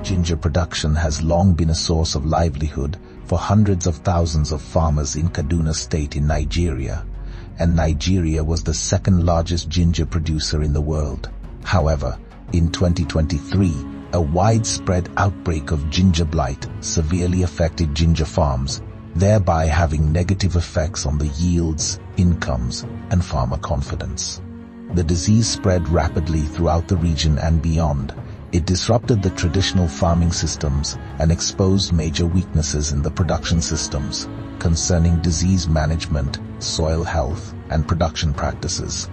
Ginger production has long been a source of livelihood for hundreds of thousands of farmers in Kaduna State in Nigeria, and Nigeria was the second largest ginger producer in the world. However, in 2023, a widespread outbreak of ginger blight severely affected ginger farms, thereby having negative effects on the yields, incomes, and farmer confidence. The disease spread rapidly throughout the region and beyond. It disrupted the traditional farming systems and exposed major weaknesses in the production systems concerning disease management, soil health, and production practices.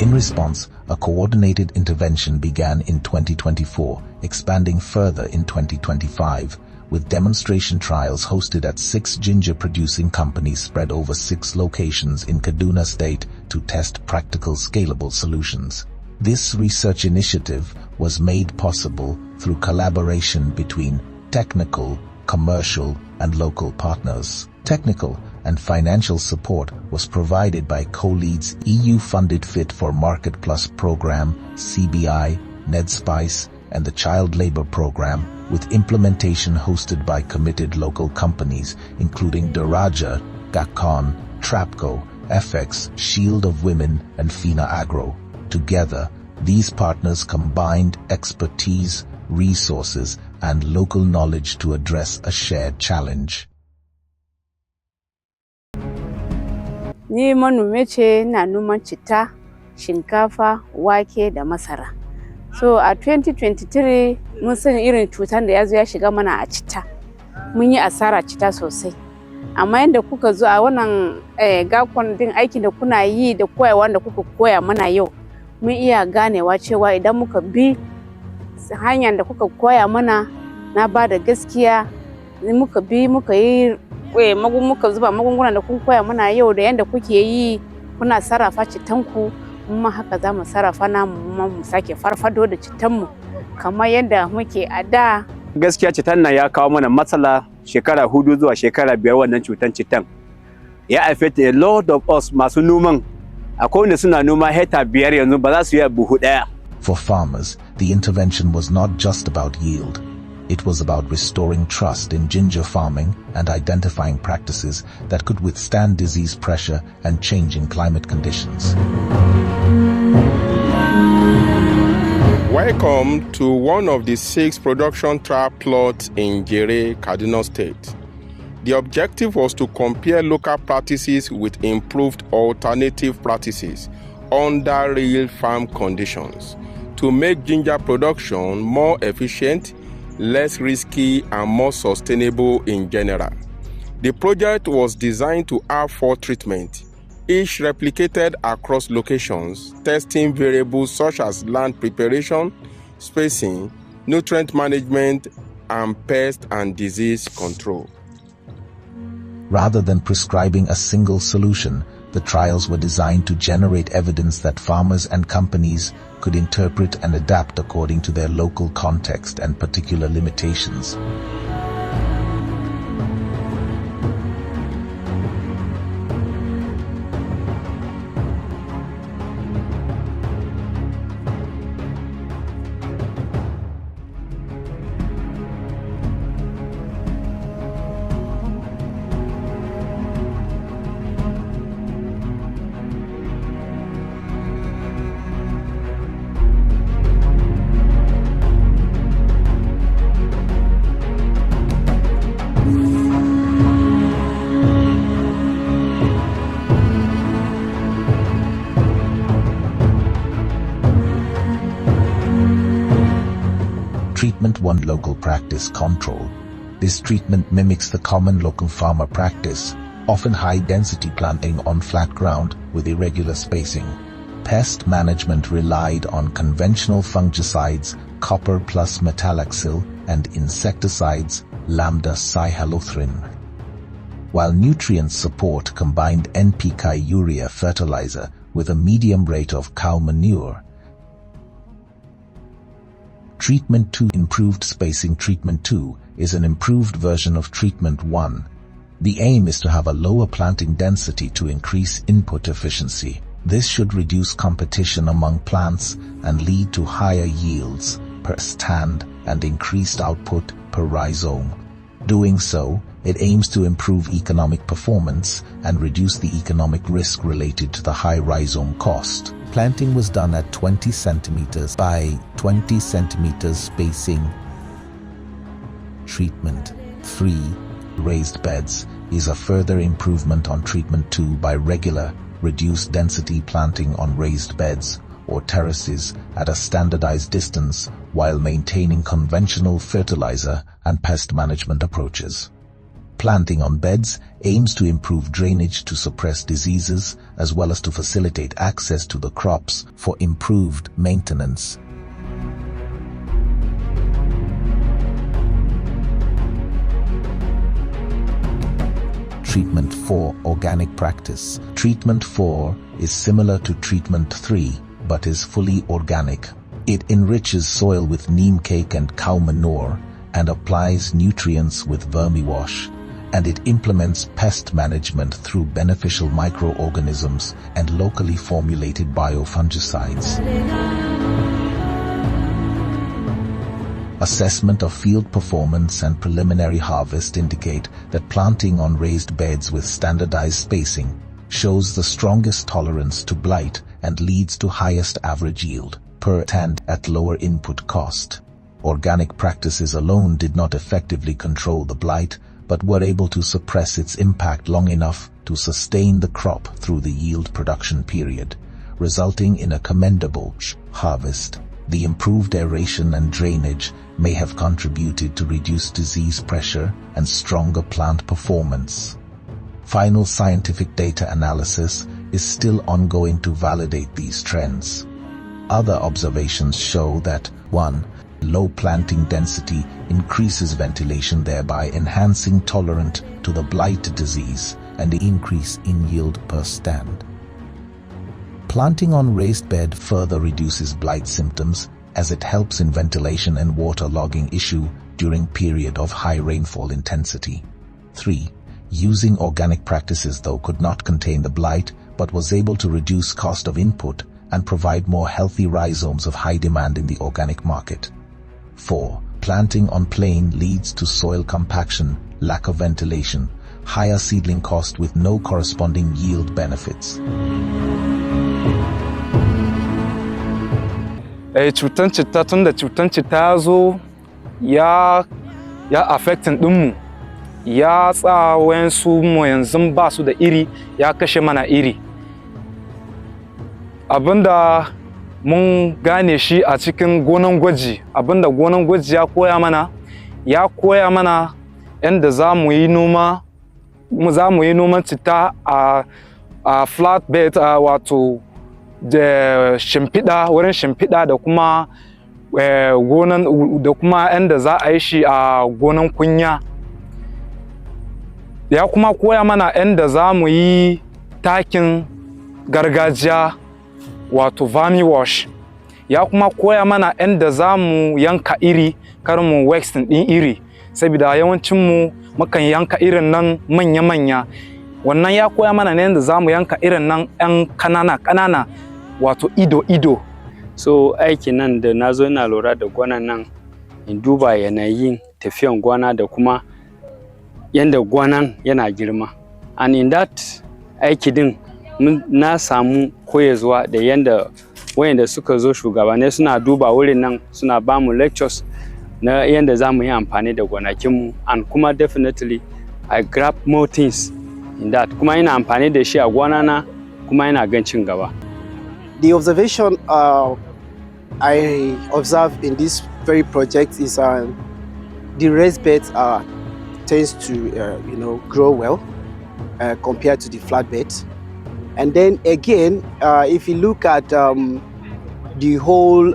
In response, a coordinated intervention began in 2024, expanding further in 2025, with demonstration trials hosted at 6 ginger-producing companies spread over 6 locations in Kaduna State to test practical scalable solutions. This research initiative was made possible through collaboration between technical, commercial, and local partners. Technical and financial support was provided by COLEAD's EU-funded Fit for Market Plus program, CBI, NEDSPICE, and the Child Labor Program, with implementation hosted by committed local companies including Daraja, Gakon, Trapco, FX, Shield of Women, and Fina Agro. Together, these partners combined expertise, resources, and local knowledge to address a shared challenge. Ni manome ce na noman citta, shinkafa, wake da masara. So a 2023 mun san irin cutar da ya zo ya shiga mana a citta. Mun yi asara citta sosai. Amma yanda kuka zo a wannan gakon din aikin da kuna yi da koyawa da kuka koya mana yau, mun iya ganewa cewa idan muka bi hanyar da kuka koya mana na ba da gaskiya, muka bi muka yi muka zuba magungunan da kun koya mana yau da yanda kuke yi kuna sarrafa cittanku, kuma haka za mu sarrafa namu mu sake farfado da cittanmu kamar yadda muke a da. Gaskiya cittan nan ya kawo mana matsala shekara 4 zuwa shekara 5 wannan cutan cittan. Ya affect a lot of us masu noman. Akwai wanda suna noma hekta 5 yanzu ba za su yi buhu daya. For farmers, the intervention was not just about yield. It was about restoring trust in ginger farming and identifying practices that could withstand disease pressure and changing climate conditions. Welcome to one of the 6 production trial plots in Jere, Kaduna State. The objective was to compare local practices with improved alternative practices under real farm conditions to make ginger production more efficient, less risky, and more sustainable in general. The project was designed to have 4 treatments, each replicated across locations, testing variables such as land preparation, spacing, nutrient management, and pest and disease control. Rather than prescribing a single solution, the trials were designed to generate evidence that farmers and companies could interpret and adapt according to their local context and particular limitations. Treatment 1. Local practice control. This treatment mimics the common local farmer practice, often high-density planting on flat ground with irregular spacing. Pest management relied on conventional fungicides, copper plus metalaxyl, and insecticides, lambda-cyhalothrin. While nutrient support combined NPK urea fertilizer with a medium rate of cow manure. Treatment 2. Improved spacing. Treatment 2 is an improved version of Treatment 1. The aim is to have a lower planting density to increase input efficiency. This should reduce competition among plants and lead to higher yields per stand and increased output per rhizome. Doing so, it aims to improve economic performance and reduce the economic risk related to the high rhizome cost. Planting was done at 20 centimeters by 20 centimeters spacing. Treatment 3. Raised beds is a further improvement on treatment 2 by regular, reduced density planting on raised beds or terraces at a standardized distance while maintaining conventional fertilizer and pest management approaches. Planting on beds aims to improve drainage to suppress diseases as well as to facilitate access to the crops for improved maintenance. Treatment 4. Organic practice. Treatment 4 is similar to Treatment 3 but is fully organic. It enriches soil with neem cake and cow manure and applies nutrients with vermiwash, and it implements pest management through beneficial microorganisms and locally formulated biofungicides. Assessment of field performance and preliminary harvest indicate that planting on raised beds with standardized spacing shows the strongest tolerance to blight and leads to highest average yield per stand at lower input cost. Organic practices alone did not effectively control the blight, but were able to suppress its impact long enough to sustain the crop through the yield production period, resulting in a commendable harvest. The improved aeration and drainage may have contributed to reduced disease pressure and stronger plant performance. Final scientific data analysis is still ongoing to validate these trends. Other observations show that 1. Low planting density increases ventilation, thereby enhancing tolerance to the blight disease and the increase in yield per stand. Planting on raised bed further reduces blight symptoms as it helps in ventilation and waterlogging issue during period of high rainfall intensity. 3. Using organic practices though could not contain the blight but was able to reduce cost of input and provide more healthy rhizomes of high demand in the organic market. 4. Planting on plain leads to soil compaction, lack of ventilation, higher seedling cost with no corresponding yield benefits. Cutan citta tun da cutan citta ya zo ya affecting ɗinmu, ya sa wayansu mu yanzu ba su da iri, ya kashe mana iri. Abinda mun gane shi a cikin gonan gwaji, abinda gonan gwaji ya koya mana yadda za mu yi noman citta a flat bed, wato da shimfiɗa, wurin shimfiɗa da kuma yadda za a yi shi a gonan kunya. Ya kuma koya mana yadda za mu yi takin gargajiya wato vermiwash. Ya kuma koya mana yadda za mu yanka iri, kar mu wasting ɗin iri, saboda yawancin mu mukan yanka irin nan manya-manya. Wannan ya koya mana ne yadda za mu yanka irin nan ‘yan ƙanana wato ido-ido. So aikin nan da na zo ina lura da gwanan nan, in duba yanayin tafiyan gwana da kuma yanda gwanan yana girma. And in that aiki din na samu koyarwa da yanda wayanda suka zo shugabanni suna duba wurin nan, suna ba mu lectures na yanda za mu yi amfani da gonakinmu, and kuma definitely I grab more things in that. Kuma ina amfani da shi a gwanana, kuma ina gan cin gaba. The observation I observe in this very project is the raised beds tends to grow well compared to the flat beds. And then again, if you look at the whole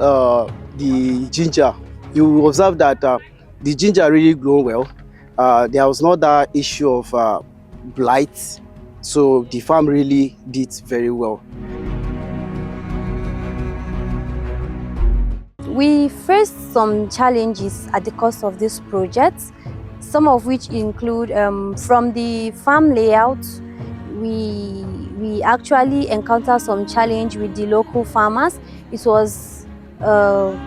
the ginger, you observe that the ginger really grown well. There was not that issue of blight, so the farm really did very well. We faced some challenges at the course of this project, some of which include from the farm layout, we we actually encountered some challenge with the local farmers. It was a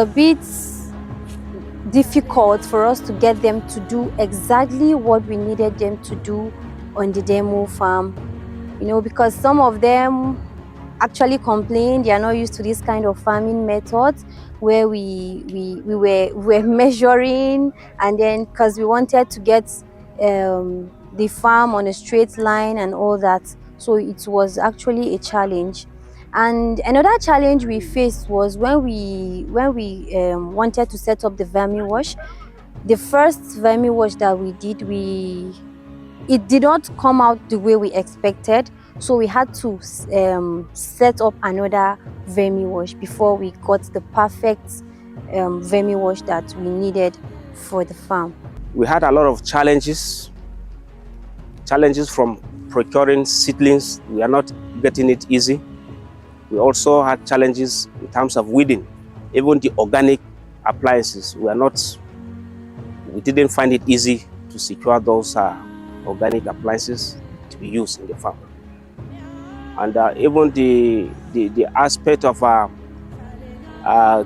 bit difficult for us to get them to do exactly what we needed them to do on the demo farm, you know, because some of them actually complained they are not used to this kind of farming methods where we were measuring, and then because we wanted to get the farm on a straight line and all that, so it was actually a challenge. And another challenge we faced was when we wanted to set up the vermi wash. The first vermi wash that we did, it did not come out the way we expected, so we had to set up another vermi wash before we got the perfect vermi wash that we needed for the farm. We had a lot of challenges from procuring seedlings. We are not getting it easy. We also had challenges in terms of weeding. Even the organic appliances, we didn't find it easy to secure those organic appliances to be used in the farm. And even the aspect of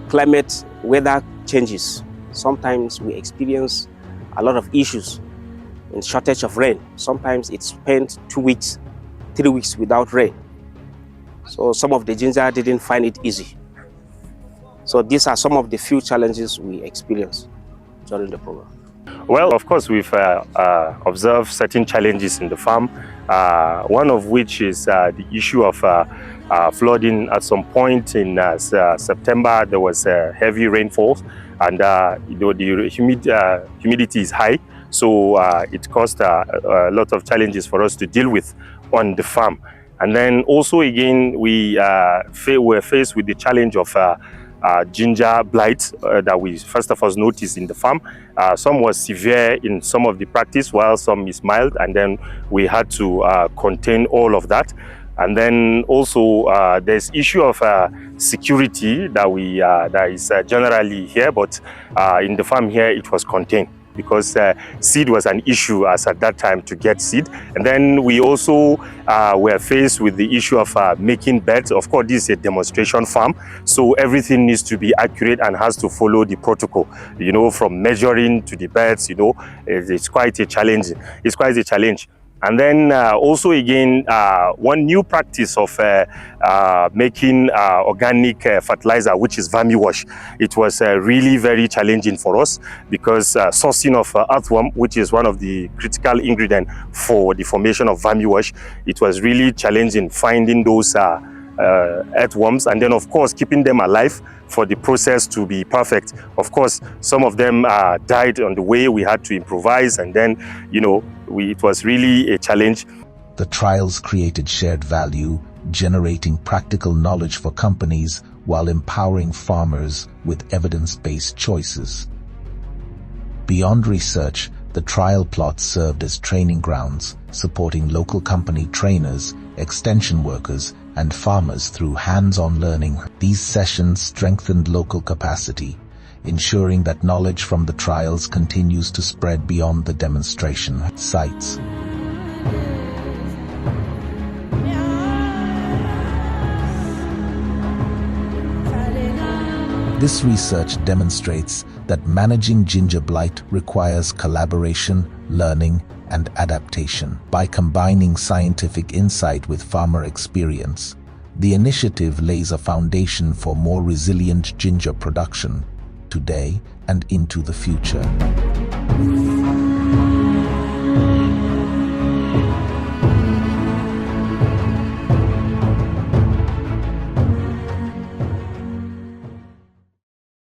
climate weather changes. Sometimes we experience a lot of issues in shortage of rain. Sometimes it's spent 2 weeks, 3 weeks without rain. So some of the ginger didn't find it easy. So these are some of the few challenges we experienced during the program. Well, of course, we've observed certain challenges in the farm, one of which is the issue of flooding. At some point in September, there was heavy rainfall, and the humidity is high, so it caused a lot of challenges for us to deal with on the farm. And then also again, we were faced with the challenge of ginger blight that we first of all noticed in the farm. Some was severe in some of the practice, while some is mild, and then we had to contain all of that. And then also there's issue of security that is generally here, but in the farm here it was contained, because seed was an issue as at that time to get seed. And then we also were faced with the issue of making beds. Of course, this is a demonstration farm, so everything needs to be accurate and has to follow the protocol, you know, from measuring to the beds, you know. It's quite a challenge. It's quite a challenge. And then also again, one new practice of making organic fertilizer, which is vermi wash. It was really very challenging for us, because sourcing of earthworm, which is one of the critical ingredients for the formation of vermi wash, it was really challenging finding those earthworms, and then of course keeping them alive for the process to be perfect. Of course, some of them died on the way. We had to improvise, and then, you know, it was really a challenge. The trials created shared value, generating practical knowledge for companies while empowering farmers with evidence-based choices. Beyond research, the trial plots served as training grounds, supporting local company trainers, extension workers, and farmers through hands-on learning. These sessions strengthened local capacity, ensuring that knowledge from the trials continues to spread beyond the demonstration sites. This research demonstrates that managing ginger blight requires collaboration, learning, and adaptation. By combining scientific insight with farmer experience, the initiative lays a foundation for more resilient ginger production today and into the future.